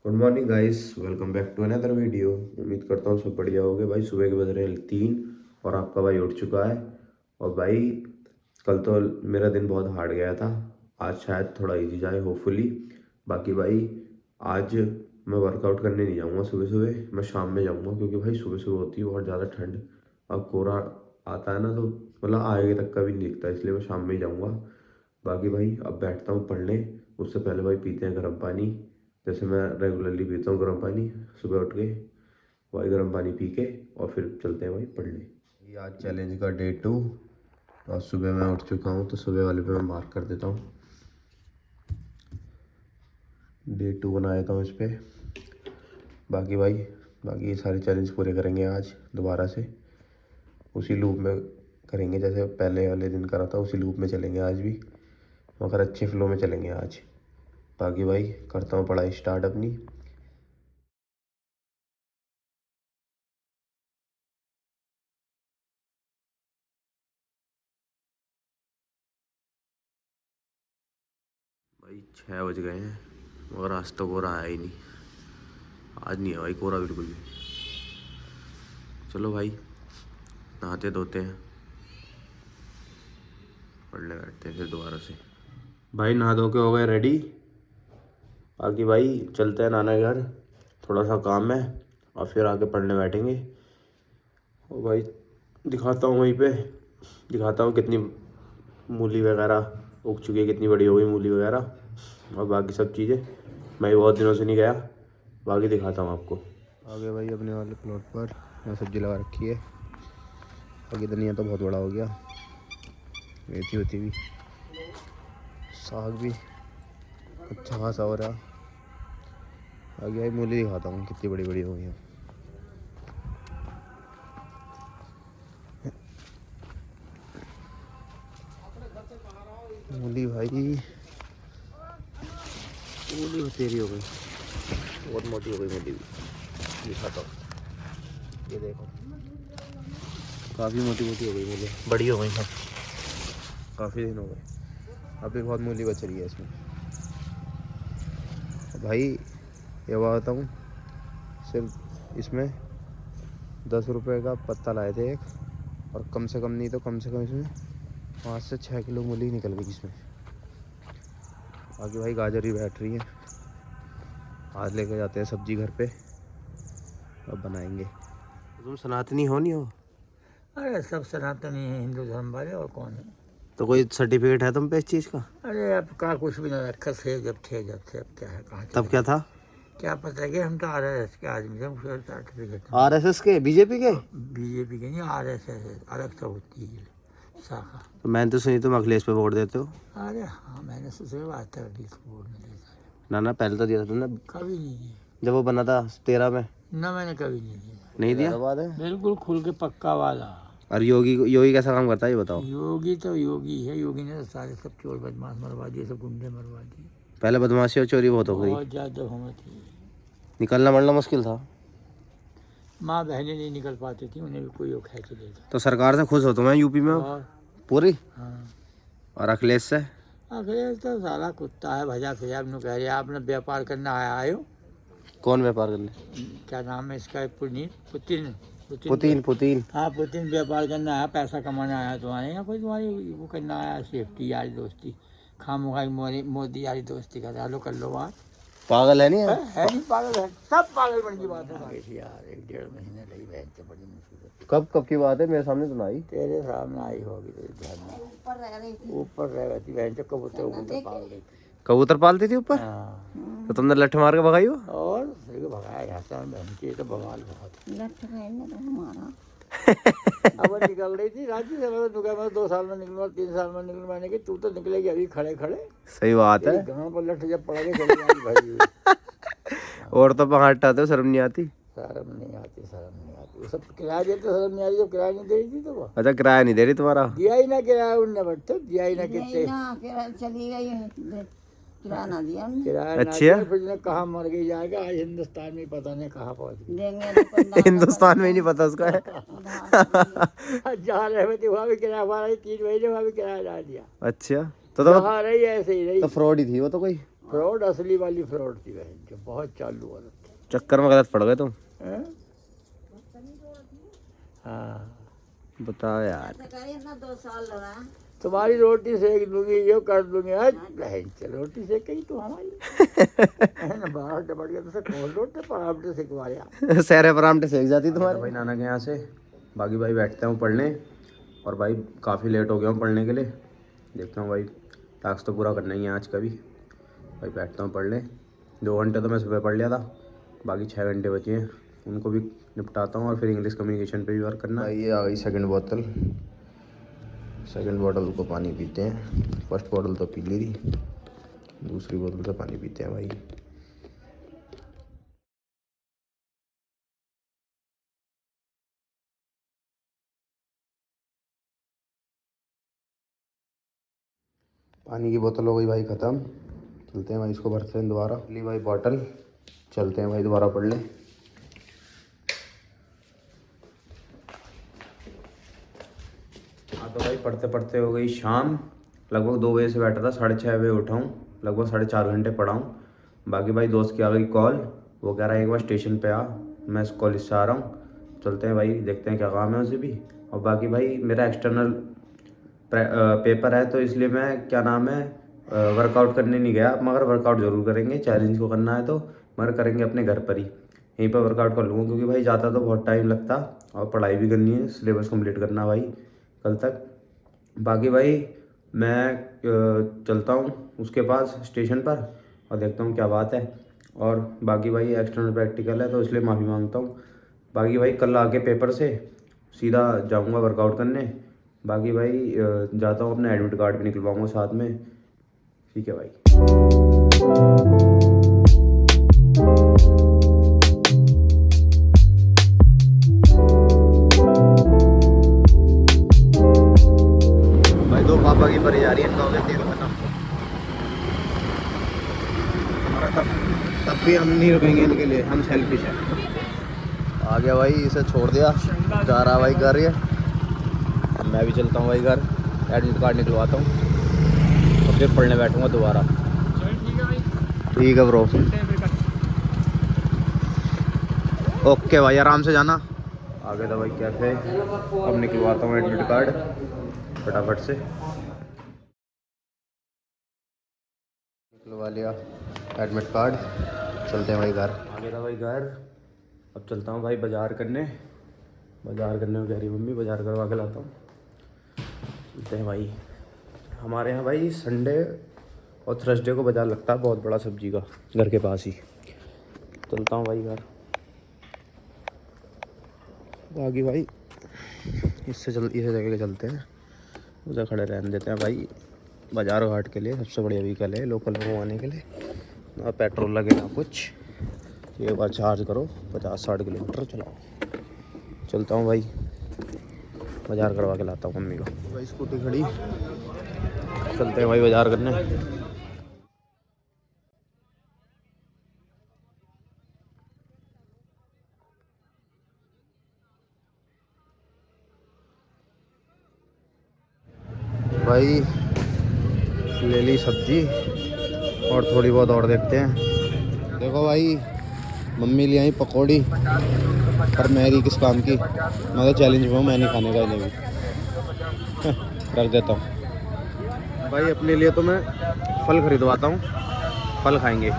Good morning guys, welcome back to another video. उम्मीद करता हूँ सब बढ़िया होगे भाई। सुबह के बज रहे हैं 3 और आपका भाई उठ चुका है। और भाई कल तो मेरा दिन बहुत हार्ड गया था, आज शायद थोड़ा इजी जाए होपफुली। बाकी भाई आज मैं वर्कआउट करने नहीं जाऊँगा सुबह सुबह, मैं शाम में जाऊँगा क्योंकि भाई सुबह सुबह होती है बहुत ज़्यादा ठंड और कोहरा आता है ना, तो मतलब आगे तक का भी नहीं दिखता, इसलिए मैं शाम में ही जाऊँगा। बाकी भाई अब बैठता हूँ पढ़ने, उससे पहले भाई पीते हैं गर्म पानी। जैसे मैं रेगुलरली पीता हूँ गर्म पानी सुबह उठ के, भाई गर्म पानी पी के और फिर चलते हैं भाई पढ़ने। ये आज चैलेंज का डे 2 और सुबह मैं उठ चुका हूँ, तो सुबह वाले पे मैं मार्क कर देता हूँ। डे 2 बना देता हूँ इस पर। बाकी ये सारे चैलेंज पूरे करेंगे आज दोबारा से, उसी लूप में करेंगे जैसे पहले वाले दिन करा था, उसी लूप में चलेंगे आज भी, मगर अच्छे फ्लो में चलेंगे आज। बाकी भाई करता हूँ पढ़ाई स्टार्ट अपनी। भाई 6 बज गए हैं मगर आज तो कोहरा आया ही नहीं, आज नहीं है भाई कोहरा बिल्कुल भी। चलो भाई नहाते धोते हैं, पढ़ने बैठते हैं फिर दोबारा से। भाई नहा धो के हो गए रेडी। बाकी भाई चलते हैं नाना के घर, थोड़ा सा काम है और फिर आके पढ़ने बैठेंगे। और भाई दिखाता हूँ वहीं पे, दिखाता हूँ कितनी मूली वगैरह उग चुकी है, कितनी बड़ी हो गई मूली वगैरह और बाकी सब चीज़ें। मैं भी बहुत दिनों से नहीं गया, बाकी दिखाता हूँ आपको। आगे भाई अपने वाले प्लॉट पर मैं सब्जी लगा रखी है। बाकी धनिया तो बहुत बड़ा हो गया, मेथी होती भी, साग भी अच्छा खासा हो रहा। आगे भाई मूली दिखाता हूँ कितनी बड़ी बड़ी हो गई है। मूली भाई मूली तेरी हो गई, बहुत मोटी हो गई मूली भी, दिखाता हूँ। ये देखो काफ़ी मोटी मोटी हो गई मूली, बड़ी हो गई सब, काफ़ी दिन हो गए। अभी बहुत मूली बच रही है इसमें। भाई ये बताता हूँ, सिर्फ इसमें 10 रुपये का पत्ता लाए थे एक, और कम से कम नहीं तो कम से कम इसमें 5 से 6 किलो मूली निकल गई इसमें। बाकी भाई गाजर ही बैठ रही है, आज लेके जाते हैं सब्जी घर पे और बनाएंगे। तुम सनातनी हो नहीं हो? अरे सब सनातनी है, हिंदू धर्म वाले, और कौन है। तो कोई सर्टिफिकेट है तुम पे इस चीज़ का? अरे अब का कुछ भी नहीं रखा थे, जब अब क्या है, कहाँ तब क्या था? क्या पता है कि हम तो RSS के आदमी थे, मुझे सर्टिफिकेट RSS के, बीजेपी के? बीजेपी के नहीं, RSS अलग से होती है शाखा। तो मैंने तो सुनी तुम अखिलेश पे वोट देते हो। अरे हाँ, मैंने सोचा बात कर दी, वोट नहीं देता है। ना पहले तो दिया था तुमने, कभी नहीं दिया, जब वो बना था 13 में। ना मैंने कभी नहीं दिया। नहीं दिया? बात है बिल्कुल खुल के पक्का वाला। और योगी कैसा काम करता है ये बताओ। योगी तो योगी है, योगी ने तो सारे सब चोर बदमाश मरवा दिए, सब गुंडे मरवा दिए। पहले बदमाशी और चोरी बहुत हो गई, बहुत ज़्यादा होना थी, निकलना मरना मुश्किल था। माँ बहनें नहीं निकल पाती थी, उन्हें भी कोई वो खींच लेता। तो सरकार से खुश हो तुम्हें यूपी में और पूरी? हाँ, और अखिलेश से? अखिलेश तो साला कुत्ता है, भजा फिजा नु कह रहे आपने व्यापार करना आयो। कौन व्यापार करने? क्या नाम है इसका, पुनीत पुतिन पुतीन। हाँ, पुतिन व्यापार करना आया, पैसा कमाना आया तुम्हारे यहाँ, कोई तुम्हारी वो करना आया, सेफ्टी यारी दोस्ती, खामोखाई मोदी यारी दोस्ती कर लो बात। पागल है नहीं यार? है नहीं पागल, है सब पागल बन की बात है यार। 1-1.5 महीने लगी बहन से, बड़ी मुसीबत। कब की बात है? मेरे सामने तो आई। तेरे सामने आई होगी, तेरे ध्यान में ऊपर रह गई थी बहन से, कबूतर पाल गई थी। कबूतर पालती थी ऊपर? हाँ, तो तुमने लठ मार के भगाई हो? और फिर भगाया यहाँ से, बहन की तो बवाल बहुत हमारा। अब वो निकल रही थी रांची से, मैं तो मैं 2 साल में निकलूंगा, 3 साल में निकलूंगा, मैंने कि तू तो निकलेगी अभी खड़े खड़े। सही बात है। गाँव पर लठ जब पड़ गई चली जाएगी भाई। और तो पहाड़ हटाते हो, शर्म नहीं आती? शर्म नहीं आती, वो सब किराया देते, शर्म नहीं आती, जब किराया नहीं दे रही थी तो वो अच्छा किराया नहीं दे रही तुम्हारा? दिया ही ना किराया उनने, बट दिया ही ना कितने चली गई, किराया ना दिया किराया ना अच्छा। दिया, फिर कहाँ मर गई जाएगा, आज हिंदुस्तान में पता नहीं कहाँ पहुँच गई। देंगे हिंदुस्तान में ही नहीं पता उसका है। जहाँ रहे थे वहाँ भी किराया हमारा, 3 महीने वहाँ भी किराया डाल दिया। अच्छा तो रही ऐसे ही रही। तो फ्रॉड ही थी वो तो कोई। फ्रॉड असली वाली फ्रॉड थी बहन, जो बहुत चालू औरत थी। चक्कर में गलत पड़ गए तुम। हैं? हाँ, बताओ यार। करिए ना 2 साल लगा। तुम्हारी रोटी सेक दूंगी, यो कर दूंगी। आज बहन चल रोटी सेक गई तू हमारी। है ना, बाहर टपट गया तो कौन रोटी पराठे सिखवाया। सहरे परामठे सेक जाती तुम्हारे। भाई नाना के यहाँ से बाकी भाई बैठते हूँ पढ़ने, और भाई काफ़ी लेट हो गया हूँ पढ़ने के लिए। देखता हूँ भाई टास्क तो पूरा करना ही है आज का भी। भाई बैठता हूँ पढ़ने। 2 घंटे तो मैं सुबह पढ़ लिया था, बाकी 6 घंटे बचे हैं, उनको भी निपटाता हूँ और फिर इंग्लिश कम्युनिकेशन पे भी वर्क करना है। भाई ये आ गई सेकंड बोतल। सेकंड बोतल को पानी पीते हैं। फर्स्ट बोतल तो पी ली थी, दूसरी बोतल से पानी पीते हैं भाई। पानी की बोतल हो गई भाई ख़त्म। चलते हैं भाई, इसको भरते हैं दोबारा। ली भाई बॉटल, चलते हैं भाई दोबारा पढ़ लें। हाँ तो भाई पढ़ते पढ़ते हो गई शाम। लगभग 2 बजे से बैठा था, 6:30 बजे उठा हूँ, लगभग 4.5 घंटे पढ़ा हूँ। बाकी भाई दोस्त की आ गई कॉल, वो कह रहा है एक बार स्टेशन पे आ, मैं कॉलेज से आ रहा हूँ। चलते हैं भाई, देखते हैं क्या काम है उसे भी। और बाकी भाई मेरा एक्सटर्नल पेपर है, तो इसलिए मैं क्या नाम है वर्कआउट करने नहीं गया, मगर वर्कआउट ज़रूर करेंगे। चैलेंज को करना है तो मगर करेंगे अपने घर पर ही, यहीं पर वर्कआउट कर लूँगा, क्योंकि भाई ज़्यादा तो बहुत टाइम लगता और पढ़ाई भी करनी है, सिलेबस कंप्लीट करना भाई कल तक। बाकी भाई मैं चलता हूँ उसके पास स्टेशन पर और देखता हूँ क्या बात है। और बाकी भाई एक्सटर्नल प्रैक्टिकल है तो इसलिए माफ़ी मांगता हूँ। बाकी भाई कल आके पेपर से सीधा जाऊँगा वर्कआउट करने। बाकी भाई जाता हूँ, अपना एडमिट कार्ड भी निकलवाऊँगा साथ में। ठीक है भाई। भाई 2 पापा की परी जा रही है, इनका हो गया तेल खत्म। तब भी हम नहीं रुकेंगे इनके लिए, हम सेल्फिश हैं। आ गया भाई, इसे छोड़ दिया, जा रहा भाई घर। ये मैं भी चलता हूँ भाई घर, एडमिट कार्ड निकलवाता हूँ और फिर पढ़ने बैठूँगा दोबारा। ठीक है ब्रो, ओके भाई, आराम से जाना। आ गया था भाई कैफे, अब निकलवाता हूँ एडमिट कार्ड फटाफट से। निकलवा लिया एडमिट कार्ड, चलते हैं भाई घर। आ गया था भाई घर, अब चलता हूँ भाई बाज़ार करने। बाज़ार करने में कह रही मम्मी, बाज़ार करवा के लाता हूँ। चलते हैं भाई। हमारे यहाँ भाई संडे और थर्सडे को बाज़ार लगता है बहुत बड़ा सब्जी का, घर के पास ही। चलता हूँ भाई घर। बाकी भाई इस जगह के चलते हैं, उधर खड़े रहने देते हैं भाई। बाज़ार घाट के लिए सबसे बढ़िया व्हीकल है लोकल लोगों आने के लिए, ना पेट्रोल लगे ना कुछ। एक बार चार्ज करो, 50-60 किलोमीटर चलाओ। चलता हूँ भाई, बाज़ार करवा के लाता हूँ मम्मी को। भाई स्कूटी खड़ी, चलते हैं भाई बाज़ार करने। भाई ले ली सब्जी और थोड़ी बहुत और देखते हैं। देखो भाई मम्मी ले आई पकौड़ी, पर मैगी किस काम की, मैं तो चैलेंज में हूँ, मैं नहीं खाने का इन्हें भी रख देता हूँ। भाई अपने लिए तो मैं फल खरीदवाता हूँ, फल खाएंगे।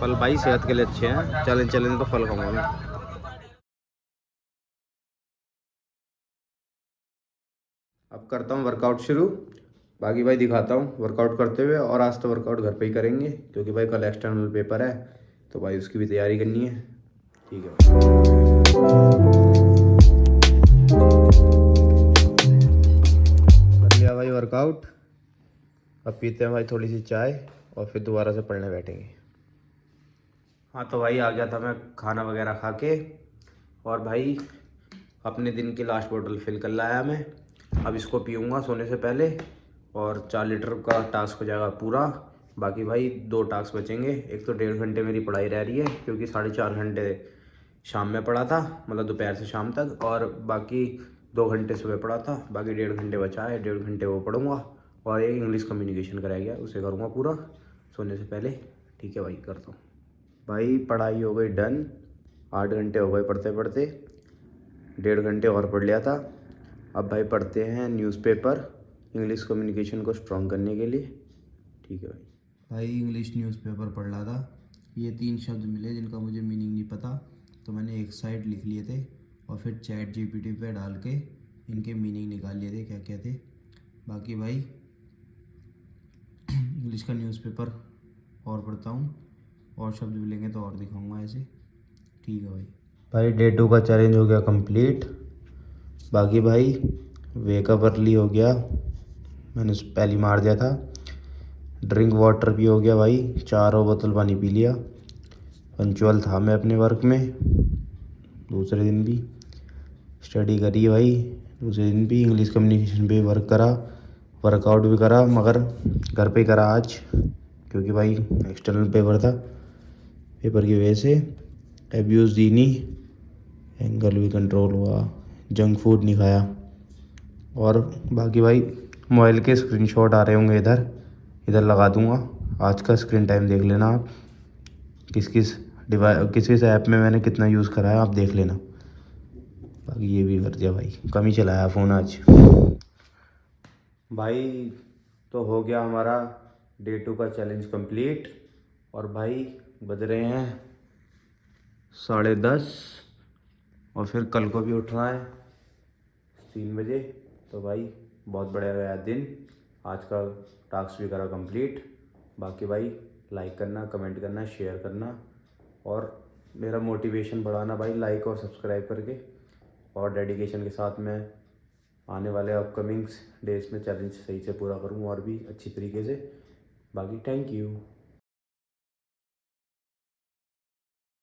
फल भाई सेहत के लिए अच्छे हैं, चैलेंज तो फल खाऊंगा मैं। अब करता हूँ वर्कआउट शुरू। बाकी भाई दिखाता हूँ वर्कआउट करते हुए, और आज तो वर्कआउट घर पे ही करेंगे क्योंकि भाई कल एक्सटर्नल पेपर है, तो भाई उसकी भी तैयारी करनी है। ठीक है, कर लिया भाई वर्कआउट। अब पीते हैं भाई थोड़ी सी चाय और फिर दोबारा से पढ़ने बैठेंगे। हाँ तो भाई आ गया था मैं खाना वगैरह खा के, और भाई अपने दिन की लास्ट बोतल फिल कर लाया मैं। अब इसको पीऊँगा सोने से पहले, और 4 लीटर का टास्क हो जाएगा पूरा। बाकी भाई 2 टास्क बचेंगे। एक तो 1.5 घंटे मेरी पढ़ाई रह रही है, क्योंकि 4.5 घंटे शाम में पढ़ा था, मतलब दोपहर से शाम तक, और बाकी 2 घंटे सुबह पढ़ा था। बाकी 1.5 घंटे बचा है, 1.5 घंटे वो पढ़ूंगा, और एक इंग्लिश कम्युनिकेशन कराया गया उसे करूँगा पूरा। सोने से पहले। ठीक है भाई, करता हूँ। भाई पढ़ाई हो गई डन, 8 घंटे हो गए पढ़ते पढ़ते, 1.5 घंटे और पढ़ लिया था। अब भाई पढ़ते हैं न्यूज़पेपर इंग्लिश कम्युनिकेशन को स्ट्रॉन्ग करने के लिए। ठीक है भाई इंग्लिश न्यूज़पेपर पढ़ रहा था। ये 3 शब्द मिले जिनका मुझे मीनिंग नहीं पता, तो मैंने एक साइड लिख लिए थे और फिर चैट जीपीटी पे डाल के इनके मीनिंग निकाल लिए थे क्या क्या थे। बाकी भाई इंग्लिश का न्यूज़पेपर और पढ़ता हूँ, और शब्द मिलेंगे तो और दिखाऊंगा ऐसे। ठीक है भाई डे 2 का चैलेंज हो गया कंप्लीट। बाकी भाई वेकअप अर्ली हो गया, मैंने पहली मार दिया था। ड्रिंक वाटर भी हो गया भाई, 4 बोतल पानी पी लिया। पंचुअल था मैं अपने वर्क में। दूसरे दिन भी स्टडी करी भाई, दूसरे दिन भी इंग्लिश कम्युनिकेशन पे वर्क करा, वर्कआउट भी करा, मगर घर पे करा आज, क्योंकि भाई एक्सटर्नल पेपर था। पेपर की वजह से एब्यूज़ दी नहीं, एंगल भी कंट्रोल हुआ, जंक फूड नहीं खाया। और बाकी भाई मोबाइल के स्क्रीनशॉट आ रहे होंगे, इधर लगा दूंगा। आज का स्क्रीन टाइम देख लेना आप, किस किस ऐप में मैंने कितना यूज़ करा है आप देख लेना। बाकी ये भी कर दिया भाई, कम ही चलाया फ़ोन आज भाई। तो हो गया हमारा डे 2 का चैलेंज कंप्लीट। और भाई बज रहे हैं 10:30, और फिर कल को भी उठना है 3 बजे। तो भाई बहुत बढ़िया गया दिन, आज का टास्क भी करा कंप्लीट। बाकी भाई लाइक करना, कमेंट करना, शेयर करना, और मेरा मोटिवेशन बढ़ाना भाई लाइक और सब्सक्राइब करके। और डेडिकेशन के साथ मैं आने वाले अपकमिंग्स डेज में चैलेंज सही से पूरा करूँ और भी अच्छी तरीके से। बाकी थैंक यू।